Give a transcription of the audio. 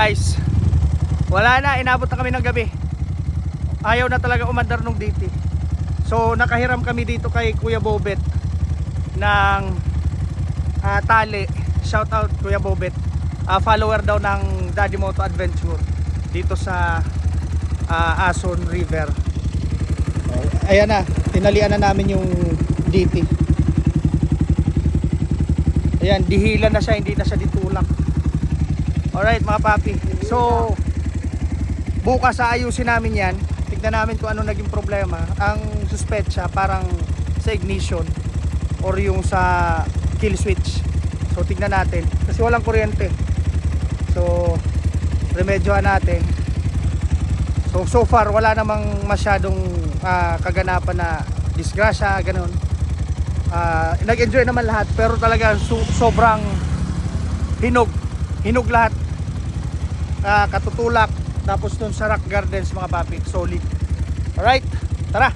guys, wala na, inabot na kami ng gabi. Ayaw na talaga umandar nung DT. So nakahiram kami dito kay Kuya Bobet ng tali. Shout out Kuya Bobet, follower daw ng Daddy Moto Adventure dito sa Ason River. Ayan na, tinalian na namin yung DT. Ayan, dihila na siya, hindi na siya ditulak. Alright mga papi, so bukas aayusin namin yan. Tignan namin kung ano naging problema. Ang suspetsa parang sa ignition or yung sa kill switch. So tignan natin kasi walang kuryente. So remedyohan natin. So far wala namang masyadong kaganapan na disgrasya, ganun. Nag-enjoy naman lahat, pero talaga sobrang hinog lahat. Katutulak, tapos dun sa Rock Gardens mga papi, solid. Alright, tara.